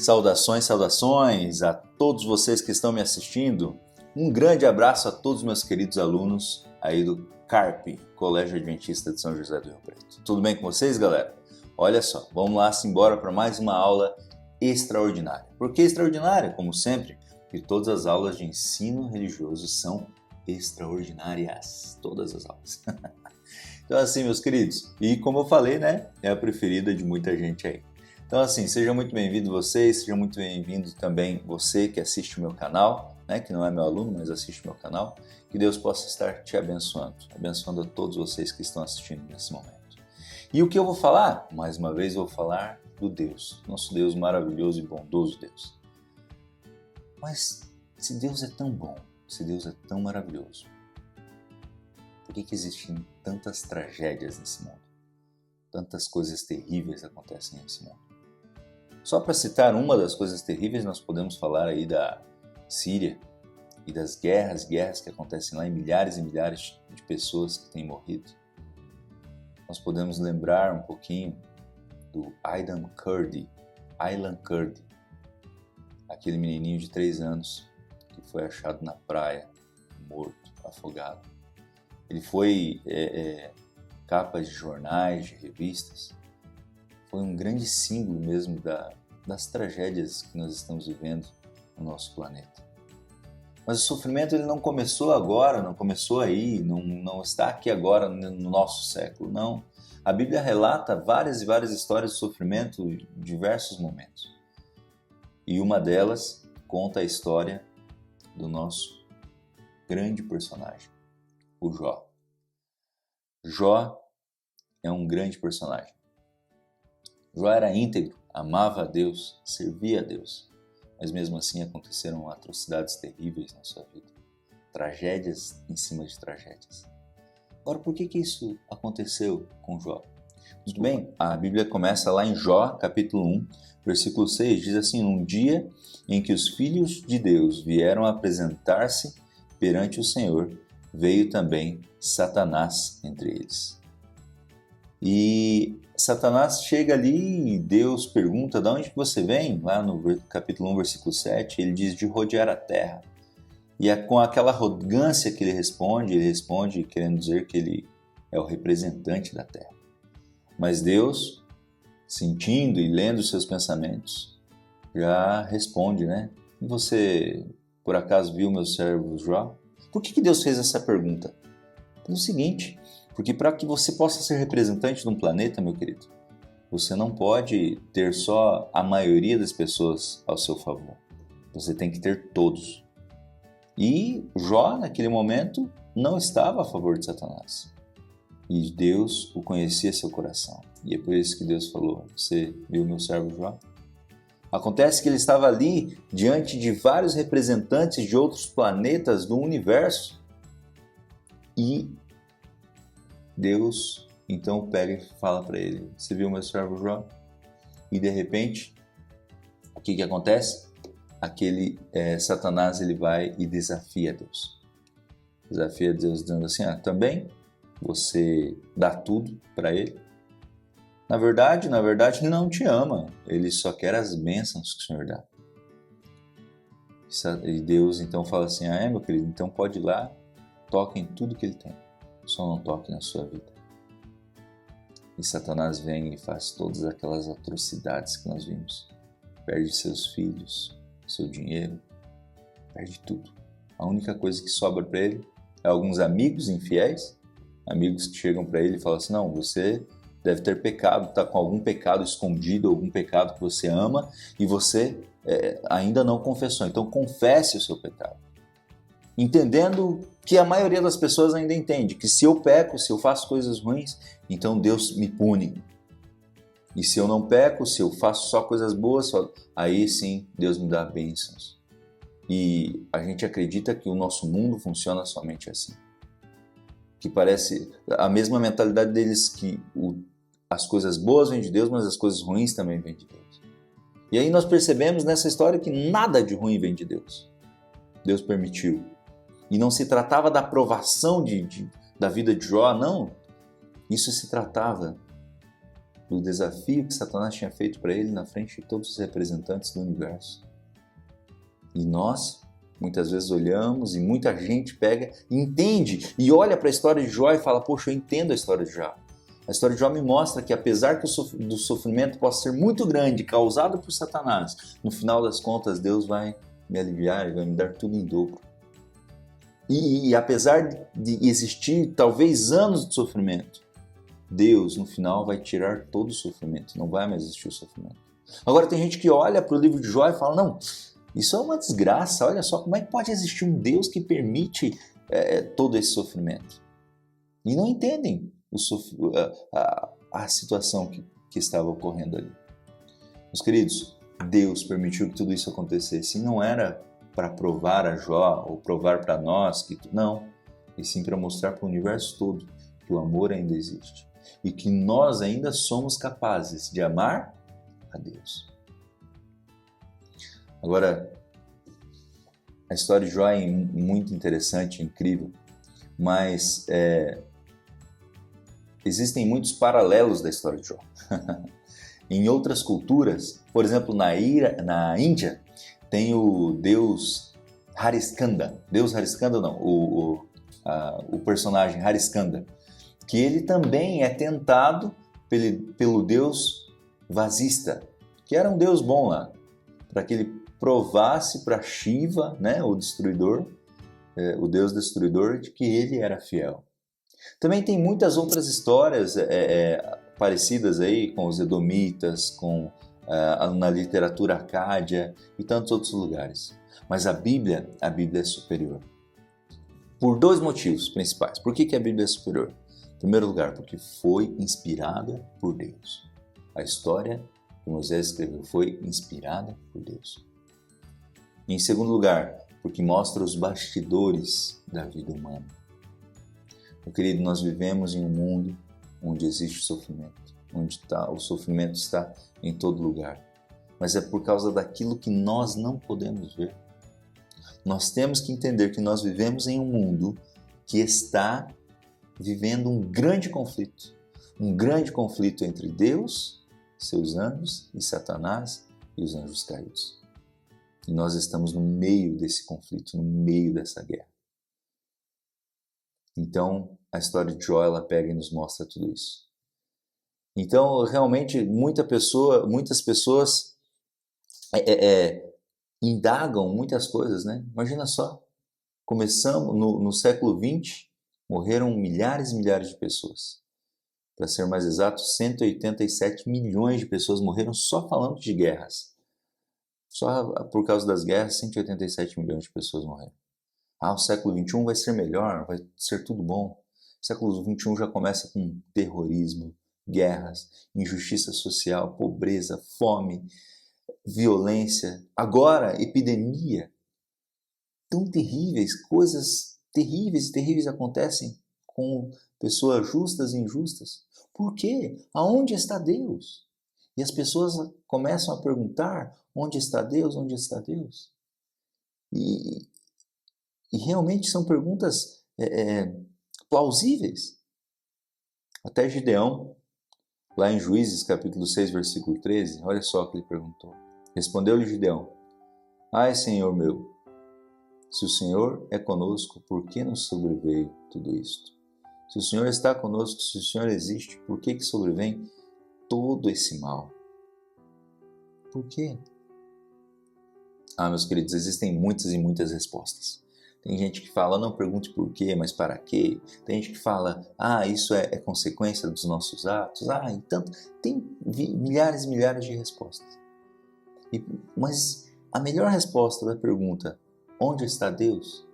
Saudações, saudações a todos vocês que estão me assistindo. Um grande abraço a todos meus queridos alunos aí do CARP, Colégio Adventista de São José do Rio Preto. Tudo bem com vocês, galera? Olha só, vamos lá embora para mais uma aula extraordinária. Por que extraordinária? Como sempre, porque todas as aulas de ensino religioso são extraordinárias. Todas as aulas. Então assim, meus queridos, e como eu falei, né, é a preferida de muita gente aí. Então assim, seja muito bem-vindo vocês, seja muito bem-vindo também você que assiste o meu canal, né, que não é meu aluno, mas assiste o meu canal. Que Deus possa estar te abençoando, abençoando a todos vocês que estão assistindo nesse momento. E o que eu vou falar? Mais uma vez eu vou falar do Deus, nosso Deus maravilhoso e bondoso Deus. Mas se Deus é tão bom, se Deus é tão maravilhoso, por que existem tantas tragédias nesse mundo? Tantas coisas terríveis acontecem nesse mundo. Só para citar uma das coisas terríveis, nós podemos falar aí da Síria e das guerras que acontecem lá e milhares de pessoas que têm morrido. Nós podemos lembrar um pouquinho do Aylan Kurdi, aquele menininho de 3 anos que foi achado na praia, morto, afogado. Ele foi capa de jornais, de revistas. Foi um grande símbolo mesmo das tragédias que nós estamos vivendo no nosso planeta. Mas o sofrimento ele não começou agora, não começou aí, não está aqui agora no nosso século, não. A Bíblia relata várias e várias histórias de sofrimento em diversos momentos. E uma delas conta a história do nosso grande personagem, o Jó. Jó é um grande personagem. Jó era íntegro, amava a Deus, servia a Deus. Mas mesmo assim aconteceram atrocidades terríveis na sua vida. Tragédias em cima de tragédias. Agora, por que isso aconteceu com Jó? Muito bem, a Bíblia começa lá em Jó, capítulo 1, versículo 6, diz assim: "Um dia em que os filhos de Deus vieram apresentar-se perante o Senhor, veio também Satanás entre eles." E Satanás chega ali e Deus pergunta: "De onde você vem?" Lá no capítulo 1, versículo 7, ele diz: "De rodear a terra." E com aquela arrogância que ele responde querendo dizer que ele é o representante da terra. Mas Deus, sentindo e lendo os seus pensamentos, já responde, né? "E você, por acaso, viu meu servo Jó?" Por que Deus fez essa pergunta? Pelo seguinte: porque para que você possa ser representante de um planeta, meu querido, você não pode ter só a maioria das pessoas ao seu favor. Você tem que ter todos. E Jó, naquele momento, não estava a favor de Satanás. E Deus o conhecia seu coração. E é por isso que Deus falou: "Você viu meu servo Jó?" Acontece que ele estava ali diante de vários representantes de outros planetas do universo. E Deus então pega e fala para ele: "Você viu meu servo Jó?" E de repente, o que acontece? Satanás ele vai e desafia Deus. Desafia Deus dizendo assim: "Também você dá tudo para ele? Na verdade, ele não te ama. Ele só quer as bênçãos que o Senhor dá." E Deus então fala assim: "Meu querido, então pode ir lá, toque em tudo que ele tem. Só não toque na sua vida." E Satanás vem e faz todas aquelas atrocidades que nós vimos. Perde seus filhos, seu dinheiro, perde tudo. A única coisa que sobra para ele é alguns amigos infiéis, amigos que chegam para ele e falam assim: "Não, você deve ter pecado, está com algum pecado escondido, algum pecado que você ama e você ainda não confessou. Então confesse o seu pecado." Entendendo que a maioria das pessoas ainda entende que se eu peco, se eu faço coisas ruins, então Deus me pune. E se eu não peco, se eu faço só coisas boas, aí sim Deus me dá bênçãos. E a gente acredita que o nosso mundo funciona somente assim. Que parece a mesma mentalidade deles, que as coisas boas vêm de Deus, mas as coisas ruins também vêm de Deus. E aí nós percebemos nessa história que nada de ruim vem de Deus. Deus permitiu. E não se tratava da aprovação da vida de Jó, não. Isso se tratava do desafio que Satanás tinha feito para ele na frente de todos os representantes do universo. E nós, muitas vezes olhamos e muita gente pega, entende e olha para a história de Jó e fala, poxa, eu entendo a história de Jó. A história de Jó me mostra que apesar que do sofrimento possa ser muito grande, causado por Satanás, no final das contas Deus vai me aliviar e vai me dar tudo em dobro. E apesar de existir talvez anos de sofrimento, Deus no final vai tirar todo o sofrimento, não vai mais existir o sofrimento. Agora tem gente que olha para o livro de Jó e fala, não, isso é uma desgraça, olha só como é que pode existir um Deus que permite todo esse sofrimento. E não entendem a situação que estava ocorrendo ali. Meus queridos, Deus permitiu que tudo isso acontecesse e não era para provar a Jó ou provar para nós que não, e sim para mostrar para o universo todo que o amor ainda existe e que nós ainda somos capazes de amar a Deus. Agora, a história de Jó é muito interessante, incrível, mas existem muitos paralelos da história de Jó. Em outras culturas, por exemplo, na Índia, tem o deus Hariskanda. Deus Hariskanda não, o personagem Hariskanda, que ele também é tentado pelo deus Vasista, que era um deus bom lá, para que ele provasse para Shiva, né, o destruidor, o deus destruidor, de que ele era fiel. Também tem muitas outras histórias parecidas aí com os edomitas, na literatura acádia e tantos outros lugares. Mas a Bíblia é superior. Por dois motivos principais. Por que a Bíblia é superior? Em primeiro lugar, porque foi inspirada por Deus. A história que Moisés escreveu foi inspirada por Deus. E em segundo lugar, porque mostra os bastidores da vida humana. Meu querido, nós vivemos em um mundo onde existe sofrimento, o sofrimento está em todo lugar. Mas é por causa daquilo que nós não podemos ver. Nós temos que entender que nós vivemos em um mundo que está vivendo um grande conflito entre Deus, seus anjos, e Satanás e os anjos caídos. E nós estamos no meio desse conflito, no meio dessa guerra. Então, a história de Jó, ela pega e nos mostra tudo isso. Então, realmente, muitas pessoas indagam muitas coisas, né? Imagina só, começamos no século XX, morreram milhares e milhares de pessoas. Para ser mais exato, 187 milhões de pessoas morreram só falando de guerras. Só por causa das guerras, 187 milhões de pessoas morreram. O século XXI vai ser melhor, vai ser tudo bom. O século XXI já começa com terrorismo, guerras, injustiça social, pobreza, fome, violência. Agora, epidemia. Tão terríveis, coisas terríveis acontecem com pessoas justas e injustas. Por quê? Aonde está Deus? E as pessoas começam a perguntar, onde está Deus? Onde está Deus? E realmente são perguntas plausíveis. Até Gideão, lá em Juízes capítulo 6, versículo 13, olha só o que ele perguntou. Respondeu-lhe Gideão, ai, Senhor meu, se o Senhor é conosco, por que nos sobreveio tudo isto? Se o Senhor está conosco, se o Senhor existe, por que sobrevém todo esse mal? Por quê? Meus queridos, existem muitas e muitas respostas. Tem gente que fala, não pergunte por quê, mas para quê? Tem gente que fala, isso é consequência dos nossos atos. Então, tem milhares e milhares de respostas. Mas a melhor resposta da pergunta, onde está Deus?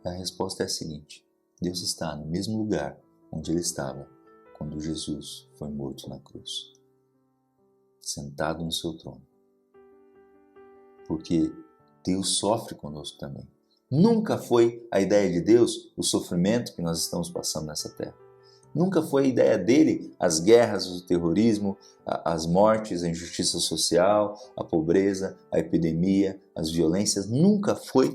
A resposta é a seguinte, Deus está no mesmo lugar onde ele estava quando Jesus foi morto na cruz, sentado no seu trono. Porque Deus sofre conosco também. Nunca foi a ideia de Deus o sofrimento que nós estamos passando nessa terra. Nunca foi a ideia dele as guerras, o terrorismo, as mortes, a injustiça social, a pobreza, a epidemia, as violências. Nunca foi.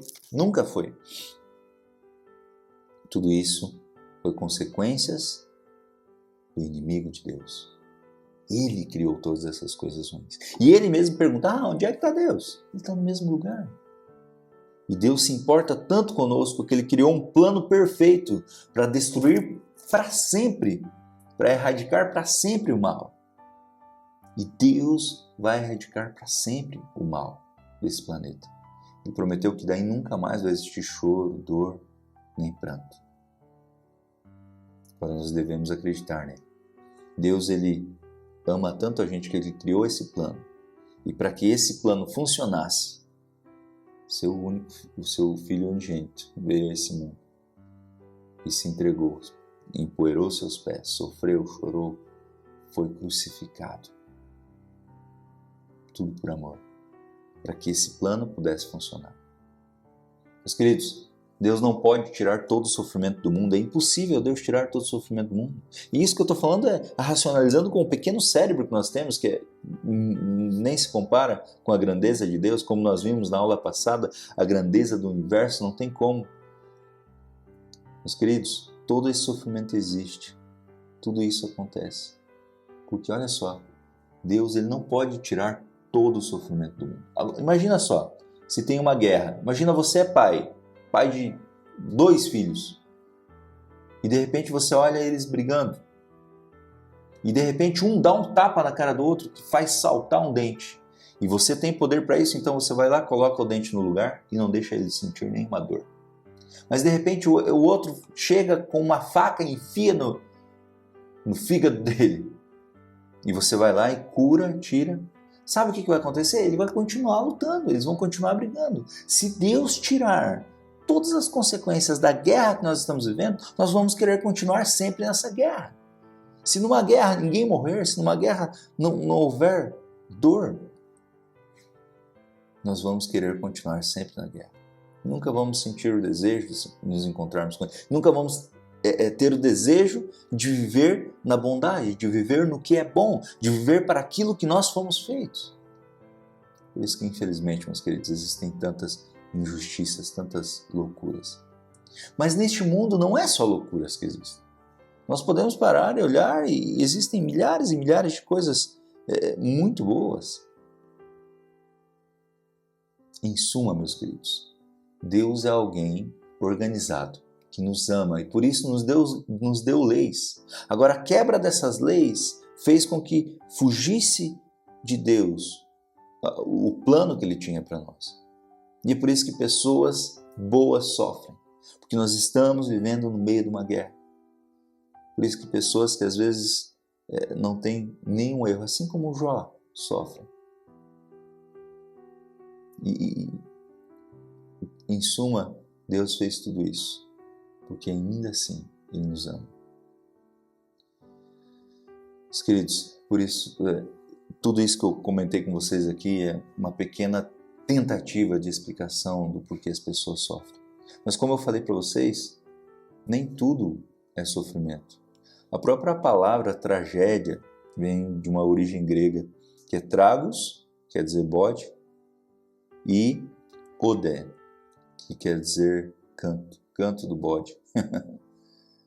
Tudo isso foi consequências do inimigo de Deus, Ele criou todas essas coisas ruins. E ele mesmo pergunta, onde é que está Deus? Ele está no mesmo lugar. E Deus se importa tanto conosco que ele criou um plano perfeito para destruir para sempre, para erradicar para sempre o mal. E Deus vai erradicar para sempre o mal desse planeta. Ele prometeu que daí nunca mais vai existir choro, dor, nem pranto. Agora nós devemos acreditar nele. Deus, ele ama tanto a gente que ele criou esse plano. E para que esse plano funcionasse, o seu Filho unigênito veio a esse mundo e se entregou, empoeirou seus pés, sofreu, chorou, foi crucificado. Tudo por amor, para que esse plano pudesse funcionar. Meus queridos, Deus não pode tirar todo o sofrimento do mundo, é impossível Deus tirar todo o sofrimento do mundo. E isso que eu estou falando é racionalizando com o pequeno cérebro que nós temos, que nem se compara com a grandeza de Deus, como nós vimos na aula passada, a grandeza do universo, não tem como. Meus queridos, todo esse sofrimento existe, tudo isso acontece. Porque olha só, Deus ele não pode tirar todo o sofrimento do mundo. Imagina só, se tem uma guerra, imagina você é pai de 2 filhos, e de repente você olha eles brigando, e de repente um dá um tapa na cara do outro que faz saltar um dente, e você tem poder para isso, então você vai lá, coloca o dente no lugar e não deixa ele sentir nenhuma dor. Mas de repente o outro chega com uma faca e enfia no fígado dele, e você vai lá e cura, tira. Sabe o que vai acontecer? Ele vai continuar lutando, eles vão continuar brigando. Se Deus tirar todas as consequências da guerra que nós estamos vivendo, nós vamos querer continuar sempre nessa guerra. Se numa guerra ninguém morrer, se numa guerra não houver dor, nós vamos querer continuar sempre na guerra. Nunca vamos sentir o desejo de nos encontrarmos com ele. Nunca vamos ter o desejo de viver na bondade, de viver no que é bom, de viver para aquilo que nós fomos feitos. Por isso que, infelizmente, meus queridos, existem tantas injustiças, tantas loucuras. Mas neste mundo não é só loucuras que existem. Nós podemos parar e olhar e existem milhares e milhares de coisas muito boas. Em suma, meus queridos, Deus é alguém organizado, que nos ama e por isso nos deu leis. Agora, a quebra dessas leis fez com que fugisse de Deus o plano que ele tinha para nós. E é por isso que pessoas boas sofrem, porque nós estamos vivendo no meio de uma guerra. Por isso que pessoas que às vezes não têm nenhum erro, assim como o Jó, sofrem. E em suma, Deus fez tudo isso, porque ainda assim Ele nos ama. Meus queridos, por isso, tudo isso que eu comentei com vocês aqui é uma pequena tentativa de explicação do porquê as pessoas sofrem. Mas como eu falei para vocês, nem tudo é sofrimento. A própria palavra tragédia vem de uma origem grega, que é tragos, quer dizer bode, e odé, que quer dizer canto, canto do bode.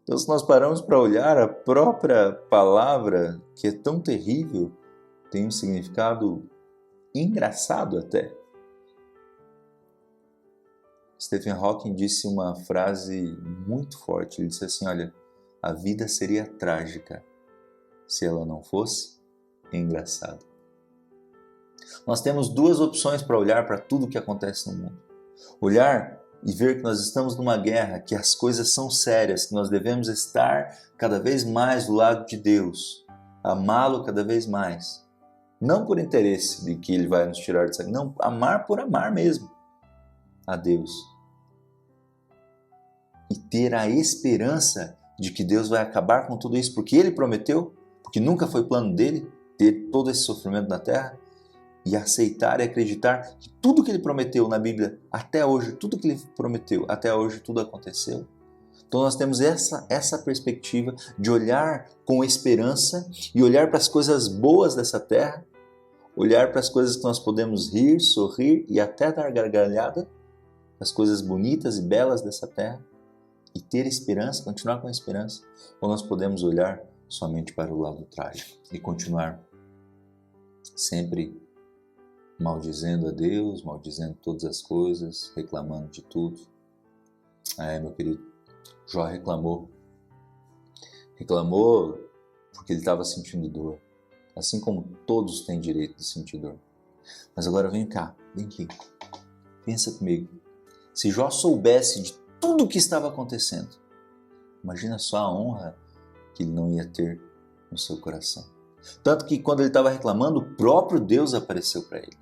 Então, se nós paramos para olhar, a própria palavra, que é tão terrível, tem um significado engraçado até. Stephen Hawking disse uma frase muito forte. Ele disse assim, olha, a vida seria trágica se ela não fosse engraçada. Nós temos 2 opções para olhar para tudo o que acontece no mundo. Olhar e ver que nós estamos numa guerra, que as coisas são sérias, que nós devemos estar cada vez mais do lado de Deus, amá-lo cada vez mais. Não por interesse de que Ele vai nos tirar disso aqui, não, amar por amar mesmo a Deus. E ter a esperança de que Deus vai acabar com tudo isso, porque Ele prometeu, porque nunca foi plano dele ter todo esse sofrimento na terra, e aceitar e acreditar que tudo que Ele prometeu na Bíblia até hoje, tudo que Ele prometeu até hoje, tudo aconteceu. Então nós temos essa perspectiva de olhar com esperança e olhar para as coisas boas dessa terra, olhar para as coisas que nós podemos rir, sorrir e até dar gargalhada, as coisas bonitas e belas dessa terra, e ter esperança, continuar com a esperança, ou nós podemos olhar somente para o lado trágico e continuar sempre maldizendo a Deus, maldizendo todas as coisas, reclamando de tudo. Meu querido, Jó reclamou porque ele estava sentindo dor, assim como todos têm direito de sentir dor. Mas agora vem cá, vem aqui, pensa comigo. Se Jó soubesse de tudo o que estava acontecendo, imagina só a honra que ele não ia ter no seu coração. Tanto que quando ele estava reclamando, o próprio Deus apareceu para ele.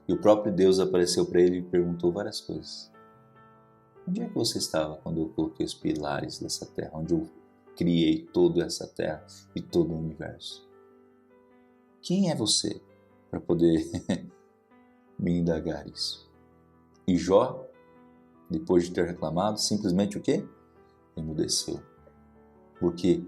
E o próprio Deus apareceu para ele e perguntou várias coisas. Onde é que você estava quando eu coloquei os pilares dessa terra? Onde eu criei toda essa terra e todo o universo? Quem é você para poder me indagar isso? E Jó, depois de ter reclamado, simplesmente o quê? Emudeceu. Porque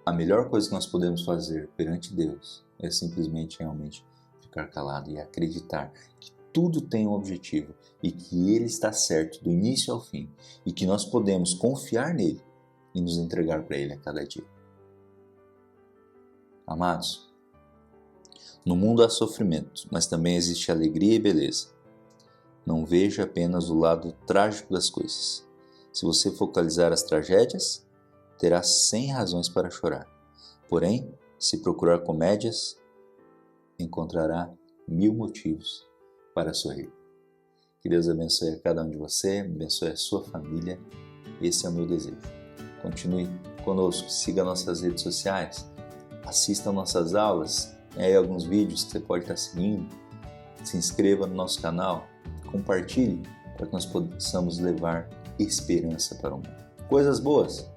a melhor coisa que nós podemos fazer perante Deus é simplesmente realmente ficar calado e acreditar que tudo tem um objetivo e que Ele está certo do início ao fim e que nós podemos confiar nele e nos entregar para Ele a cada dia. Amados, no mundo há sofrimento, mas também existe alegria e beleza. Não veja apenas o lado trágico das coisas. Se você focalizar as tragédias, terá 100 razões para chorar. Porém, se procurar comédias, encontrará 1000 motivos para sorrir. Que Deus abençoe a cada um de você, abençoe a sua família. Esse é o meu desejo. Continue conosco, siga nossas redes sociais, assista nossas aulas, aí alguns vídeos que você pode estar seguindo, se inscreva no nosso canal, compartilhe para que nós possamos levar esperança para o mundo. Coisas boas,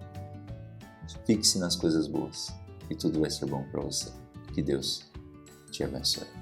fixe nas coisas boas e tudo vai ser bom para você. Que Deus te abençoe.